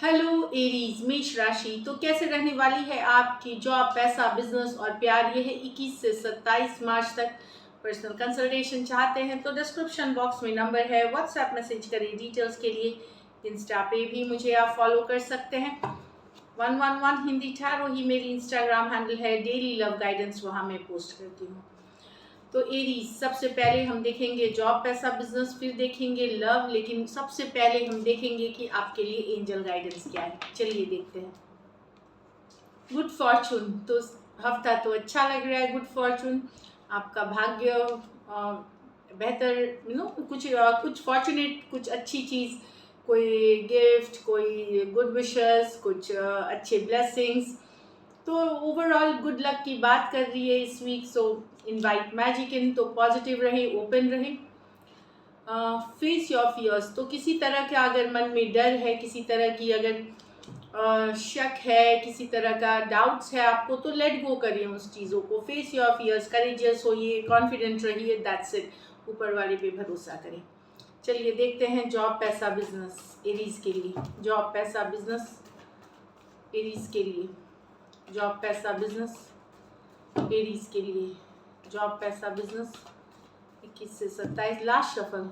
Hello Aries मेष राशि। तो कैसे रहने वाली है आपकी जॉब, पैसा, बिजनेस और प्यार। ये है 21 से 27 मार्च तक। पर्सनल कंसल्टेशन चाहते हैं तो डिस्क्रिप्शन बॉक्स में नंबर है, व्हाट्सएप मैसेज करिए डिटेल्स के लिए। इंस्टा पे भी मुझे आप फॉलो कर सकते हैं। 111 हिंदी ठारो ही मेरी इंस्टाग्राम हैंडल है। डेली लव गाइडेंस वहाँ मैं पोस्ट करती हूँ। तो एरीज, सबसे पहले हम देखेंगे जॉब, पैसा, बिजनेस, फिर देखेंगे लव, लेकिन सबसे पहले हम देखेंगे कि आपके लिए एंजल गाइडेंस क्या है। चलिए देखते हैं। गुड फॉर्चून, तो हफ्ता तो अच्छा लग रहा है। गुड फॉर्चून, आपका भाग्य बेहतर, कुछ फॉर्चुनेट, कुछ अच्छी चीज़, कोई गिफ्ट, कोई गुड विशेस, कुछ अच्छे ब्लेसिंग्स। तो ओवरऑल गुड लक की बात कर रही है इस week. So invite magic in, तो पॉजिटिव रहे, ओपन रहे। फेस योर फियर्स, तो किसी तरह का अगर मन में डर है, किसी तरह की अगर शक है, किसी तरह का डाउट्स है आपको, तो लेट गो करिए उस चीज़ों को। फेस योर फियर्स, करेजियस होइए, कॉन्फिडेंट रहिए, दैट्स इट। ऊपर वाले पे भरोसा करें। चलिए देखते हैं जॉब, पैसा, बिजनेस एरीज के लिए। जॉब, पैसा, बिजनेस एरीज के लिए। जॉब, पैसा, बिजनेस एरीज के लिए। जॉब, पैसा, बिजनेस 21 से 27। Last shuffle,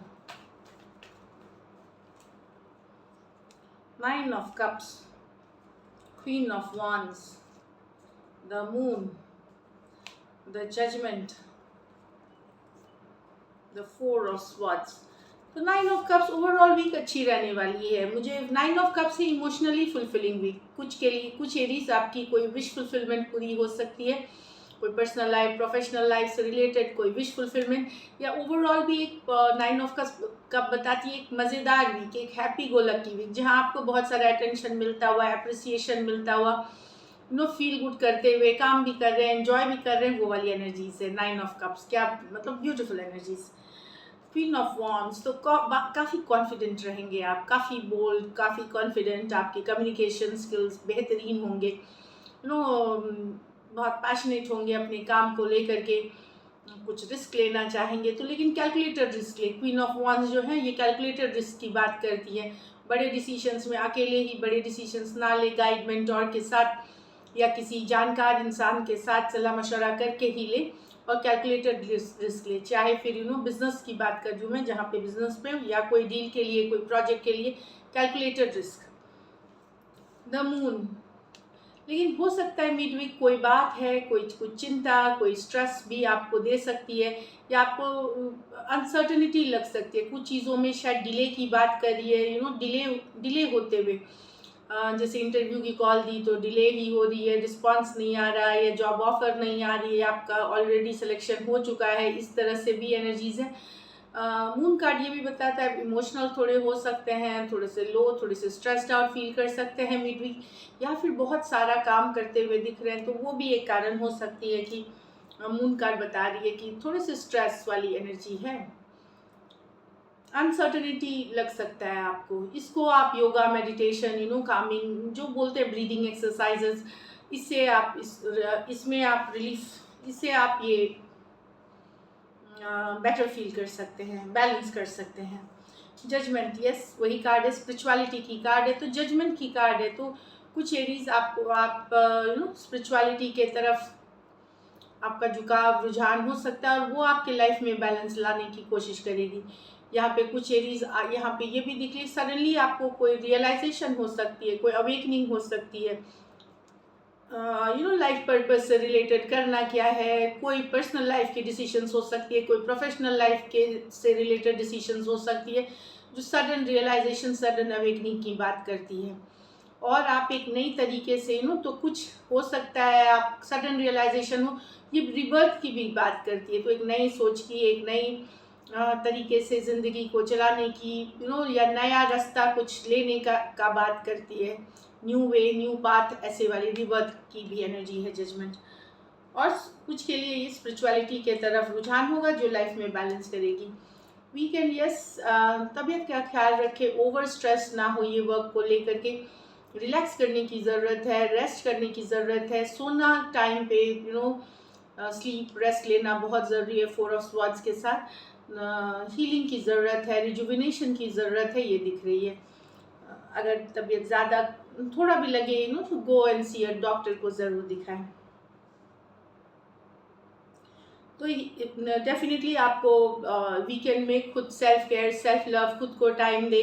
9 of cups, Queen of Wands, the Moon, the Judgment, the Four of Swords। तो 9 ऑफ कप्स, ओवरऑल वीक अच्छी रहने वाली है। मुझे 9 ऑफ कप्स से इमोशनली फुलफिलिंग वीक। कुछ के लिए, कुछ एरीज आपकी कोई विश फुलफिलमेंट पूरी हो सकती है। कोई पर्सनल लाइफ, प्रोफेशनल लाइफ से रिलेटेड कोई विश फुलफिलमेंट, या ओवरऑल भी एक 9 ऑफ कप बताती है एक मज़ेदार वीक, एक हैप्पी गो लकी वीक, जहाँ आपको बहुत सारा अटेंशन मिलता हुआ, अप्रिसिएशन मिलता हुआ, फील गुड करते हुए काम भी कर रहे हैं, एंजॉय भी कर रहे हैं, वो वाली एनर्जीज है 9 ऑफ कप्स। क्या मतलब beautiful energies. Queen of wands, तो काफ़ी कॉन्फिडेंट रहेंगे आप, काफ़ी बोल्ड, काफ़ी कॉन्फिडेंट। आपके कम्युनिकेशन स्किल्स बेहतरीन होंगे। बहुत पैशनेट होंगे अपने काम को लेकर के, कुछ रिस्क लेना चाहेंगे तो, लेकिन कैलकुलेटेड रिस्क ले। क्वीन ऑफ वॉन्ड्स जो है ये कैलकुलेटेड रिस्क की बात करती है। बड़े डिसीजंस में अकेले ही बड़े डिसीजंस ना ले, गाइड मेंटोर के साथ या किसी जानकार इंसान के साथ सलाह मशवरा करके ही ले, और कैलकुलेटेड रिस्क ले। चाहे फिर बिजनेस की बात कर दूँ मैं, जहाँ पे बिजनेस पे या कोई डील के लिए, कोई प्रोजेक्ट के लिए कैलकुलेटेड रिस्क। द मून, लेकिन हो सकता है मिड वीक कोई बात है, कोई कुछ चिंता, कोई स्ट्रेस भी आपको दे सकती है, या आपको अनसर्टनिटी लग सकती है। कुछ चीज़ों में शायद डिले की बात करिए, डिले होते हुए, जैसे इंटरव्यू की कॉल दी तो डिले ही हो रही है, रिस्पांस नहीं आ रहा है, या जॉब ऑफर नहीं आ रही है, आपका ऑलरेडी सिलेक्शन हो चुका है, इस तरह से भी एनर्जीज है। मून कार्ड ये भी बताता है इमोशनल थोड़े हो सकते हैं, थोड़े से लो, थोड़े से स्ट्रेस्ड आउट फील कर सकते हैं मिड वीक, या फिर बहुत सारा काम करते हुए दिख रहे हैं, तो वो भी एक कारण हो सकती है कि मून कार्ड बता रही है कि थोड़े से स्ट्रेस वाली एनर्जी है। अनसर्टनिटी लग सकता है आपको, इसको आप योगा, मेडिटेशन, कामिंग जो बोलते हैं, ब्रीदिंग एक्सरसाइजेस, इससे आप इसमें आप रिलीफ, इससे आप ये बेटर फील कर सकते हैं, बैलेंस कर सकते हैं। जजमेंट, यस वही कार्ड है, स्पिरिचुअलिटी की कार्ड है, तो जजमेंट की कार्ड है। तो कुछ एरीज आपको, आप स्पिरिचुअलिटी के तरफ आपका झुकाव, रुझान हो सकता है, और वो आपके लाइफ में बैलेंस लाने की कोशिश करेगी। यहाँ पे कुछ एरीज, यहाँ पे ये भी दिख रही है, सडनली आपको कोई रियलाइजेशन हो सकती है, कोई अवेकनिंग हो सकती है। लाइफ पर्पस से रिलेटेड करना क्या है, कोई पर्सनल लाइफ की डिसीजंस हो सकती है, कोई प्रोफेशनल लाइफ के से रिलेटेड डिसीजंस हो सकती है, जो सडन रियलाइजेशन, सडन अवेकनिंग की बात करती है। और आप एक नई तरीके से तो कुछ हो सकता है, आप सडन रियलाइजेशन हो, ये रिबर्थ की भी बात करती है। तो एक नई सोच की, एक नई तरीके से ज़िंदगी को चलाने की, या नया रास्ता कुछ लेने का बात करती है। न्यू वे, न्यू पाथ, ऐसे वाली रिबर्थ की भी एनर्जी है जजमेंट। और कुछ के लिए ये स्पिरिचुअलिटी के तरफ रुझान होगा, जो लाइफ में बैलेंस करेगी। वीकेंड, यस तबीयत का ख्याल रखें, ओवर स्ट्रेस ना हो, ये वर्क को लेकर के रिलैक्स करने की ज़रूरत है, रेस्ट करने की ज़रूरत है, सोना टाइम पे, स्लीप, रेस्ट लेना बहुत ज़रूरी है। 4 ऑफ स्वॉर्ड्स के साथ हीलिंग की ज़रूरत है, रिजुविनेशन की ज़रूरत है, ये दिख रही है। अगर तबीयत ज़्यादा थोड़ा भी लगे तो go and C a doctor को ज़रूर दिखाएं। तो डेफिनेटली आपको वीकेंड में खुद सेल्फ केयर, सेल्फ लव, खुद को टाइम दे।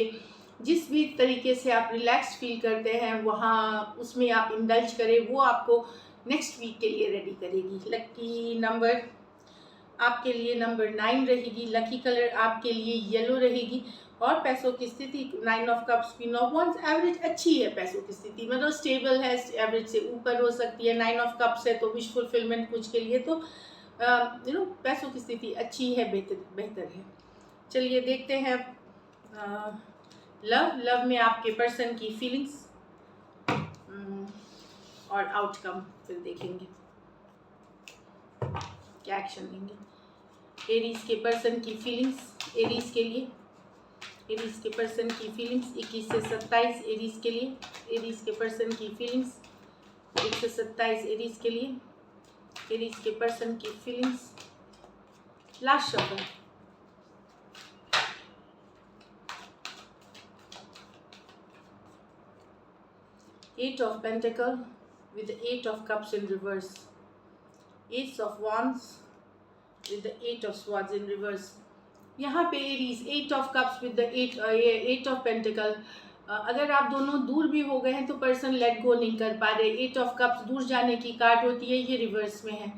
जिस भी तरीके से आप रिलैक्स फील करते हैं वहाँ उसमें आप इंडल्ज करें, वो आपको नेक्स्ट वीक के लिए रेडी करेगी। लकी नंबर आपके लिए नंबर 9 रहेगी। लकी कलर आपके लिए येलो रहेगी। और पैसों की स्थिति 9 of cups, queen of wands, average अच्छी है। पैसों की स्थिति मतलब स्टेबल है, एवरेज से ऊपर हो सकती है। 9 ऑफ कप्स है तो विश फुलफिलमेंट कुछ के लिए तो पैसों की स्थिति अच्छी है, बेहतर है। चलिए देखते हैं लव में आपके पर्सन की फीलिंग्स और आउटकम फिर देखेंगे क्या एक्शन लेंगे। एरीज के पर्सन की फीलिंग्स एरीज के लिए, एरीज के पर्सन की फीलिंग्स 21 से 27 एरीज के लिए, एरीज के पर्सन की फीलिंग्स 1 से 27 एरीज के लिए, एरीज के पर्सन की feelings. Last shuffle, eight of pentacle with the 8 of cups in reverse, ace of wands with the 8 of swords in reverse। यहाँ पे Aries 8 of cups with the 8 of pentacle. अगर आप दोनों दूर भी हो गए हैं तो पर्सन लेट गो नहीं कर पा रहे। 8 ऑफ कप्स दूर जाने की कार्ड होती है, ये रिवर्स में है।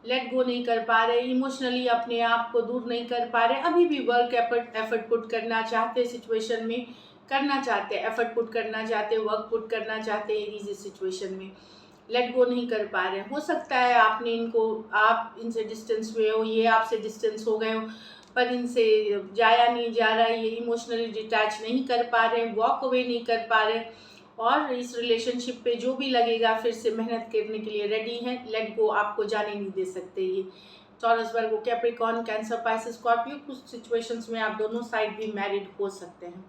लेट गो नहीं कर पा रहे, इमोशनली अपने आप को दूर नहीं कर पा रहे। अभी भी वर्क एफर्ट पुट करना चाहते, सिचुएशन में करना चाहते, एफर्ट पुट करना चाहते, वर्क पुट करना चाहते एरीज इस सिचुएशन में। लेट गो नहीं कर पा रहे। हो सकता है आपने इनको, आप इनसे डिस्टेंस हुए हो, ये आपसे डिस्टेंस हो गए हो, पर इनसे जाया नहीं जा रहा है। ये इमोशनली डिटैच नहीं कर पा रहे, वॉक अवे नहीं कर पा रहे और इस रिलेशनशिप पे जो भी लगेगा फिर से मेहनत करने के लिए रेडी हैं। लेट गो आपको जाने नहीं दे सकते। ये टॉरस, वर्गो, कैप्रिकॉर्न, कैंसर, पाइसेस, स्कॉर्पियो, कुछ सिचुएशंस में आप दोनों साइड भी मैरिड हो सकते हैं।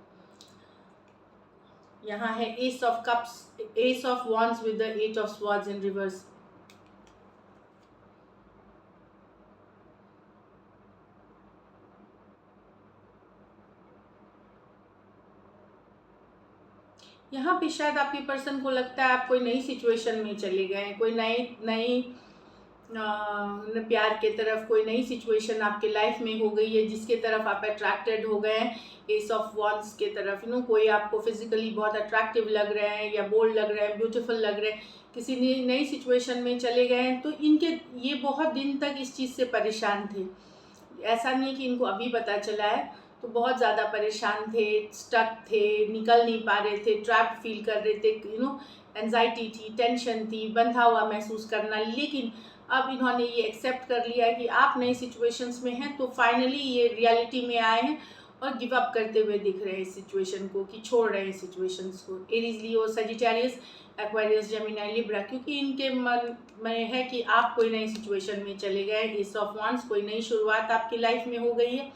यहाँ है S of cups, S of wands with the 8 of swords in reverse. यहाँ पे शायद आपके पर्सन को लगता है आप कोई नई सिचुएशन में चले गए, कोई नई प्यार के तरफ कोई नई सिचुएशन आपके लाइफ में हो गई है जिसके तरफ आप अट्रैक्टेड हो गए हैं। एस ऑफ वॉन्ड्स के तरफ कोई आपको फिजिकली बहुत अट्रैक्टिव लग रहे हैं या बोल्ड लग रहे हैं, ब्यूटीफुल लग रहे हैं, किसी नई सिचुएशन में चले गए हैं। तो इनके ये बहुत दिन तक इस चीज़ से परेशान थे। ऐसा नहीं है कि इनको अभी पता चला है, तो बहुत ज़्यादा परेशान थे, स्टक थे, निकल नहीं पा रहे थे, ट्रैप्ड फील कर रहे थे, एंजाइटी थी, टेंशन थी, बंधा हुआ महसूस करना। लेकिन अब इन्होंने ये एक्सेप्ट कर लिया है कि आप नई सिचुएशंस में हैं, तो फाइनली ये रियलिटी में आए हैं और गिव अप करते हुए दिख रहे हैं इस सिचुएशन को, कि छोड़ रहे हैं सिचुएशंस को। एरीज, लियो, सजिटेरियस, एक्वेरियस, जेमिनी, लिब्रा, क्योंकि इनके मन में है कि आप कोई नई सिचुएशन में चले गए। एस ऑफ वांड्स, कोई नई शुरुआत आपकी लाइफ में हो गई है।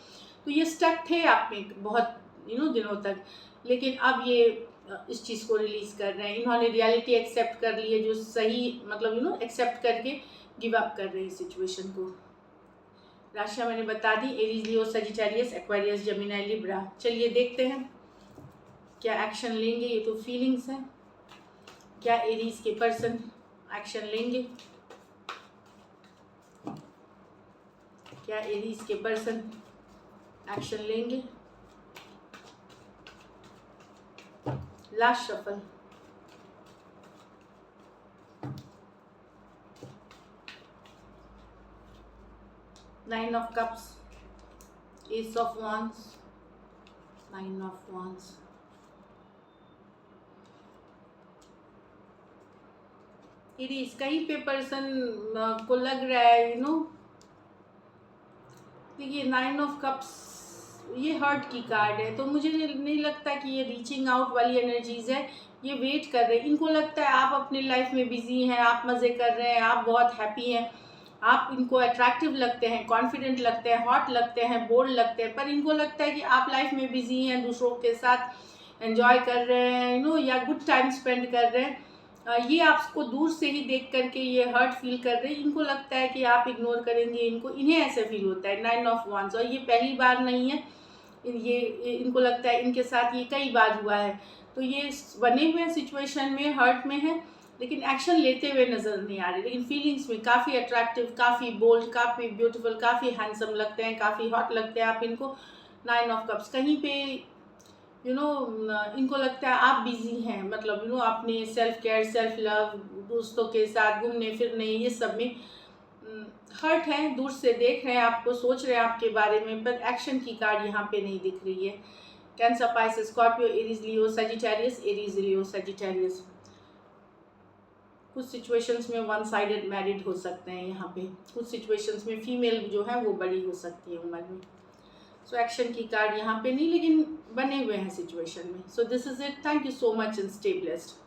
तो ये स्टक थे आप में बहुत दिनों तक, लेकिन अब ये इस चीज़ को रिलीज़ कर रहे हैं। इन्होंने रियलिटी एक्सेप्ट कर ली है, जो सही मतलब एक्सेप्ट करके गिव अप कर रही सिचुएशन को। राशियाँ मैंने बता दी, एरीज, लियो, सजिटेरियस, एक्वेरियस, जेमिनी, लिब्रा। चलिए देखते हैं क्या एक्शन लेंगे। ये तो फीलिंग्स हैं, क्या एरीज के पर्सन एक्शन लेंगे, क्या एरीज के पर्सन एक्शन लेंगे। Last shuffle, nine of cups, S of wands, nine of wands. Aries, कहीं पे पर्सन को लग रहा है देखिए 9 ऑफ कप्स ये हर्ट की कार्ड है, तो मुझे नहीं लगता कि ये रीचिंग आउट वाली एनर्जीज है। ये वेट कर रहे हैं। इनको लगता है आप अपने लाइफ में बिजी हैं, आप मज़े कर रहे हैं, आप बहुत हैप्पी हैं, आप इनको अट्रैक्टिव लगते हैं, कॉन्फिडेंट लगते हैं, हॉट लगते हैं, बोल्ड लगते हैं, पर इनको लगता है कि आप लाइफ में बिजी हैं, दूसरों के साथ एंजॉय कर रहे हैं या गुड टाइम स्पेंड कर रहे हैं। ये आपको दूर से ही देख करके ये हर्ट फील कर रहे हैं। इनको लगता है कि आप इग्नोर करेंगे इनको, इन्हें ऐसे फील होता है। 9 ऑफ वांड्स, और ये पहली बार नहीं है, ये इनको लगता है इनके साथ ये कई बार हुआ है, तो ये बने हुए सिचुएशन में हर्ट में है, लेकिन एक्शन लेते हुए नज़र नहीं आ रहे, लेकिन फीलिंग्स में काफ़ी अट्रैक्टिव, काफ़ी बोल्ड, काफ़ी ब्यूटीफुल, काफ़ी हैंडसम लगते हैं, काफ़ी हॉट लगते हैं आप इनको। 9 ऑफ कप्स कहीं पे इनको लगता है आप बिजी हैं, मतलब अपने सेल्फ केयर, सेल्फ लव, दोस्तों के साथ घूमने फिरने, ये सब में हर्ट है, दूर से देख रहे हैं आपको, सोच रहे हैं आपके बारे में, पर एक्शन की कार्ड यहाँ पे नहीं दिख रही है। कैंसर, पाइसेस, स्कॉर्पियो, एरीज, लियो, सजिटेरियस, एरीज, लियो, सजिटेरियस। कुछ सिचुएशंस में वन साइडेड मैरिड हो सकते हैं यहाँ पे, कुछ सिचुएशंस में फीमेल जो है वो बड़ी हो सकती है उम्र में। सो एक्शन की कार्ड यहाँ पे नहीं, लेकिन बने हुए हैं सिचुएशन में। So this is it, thank you so much and stay blessed.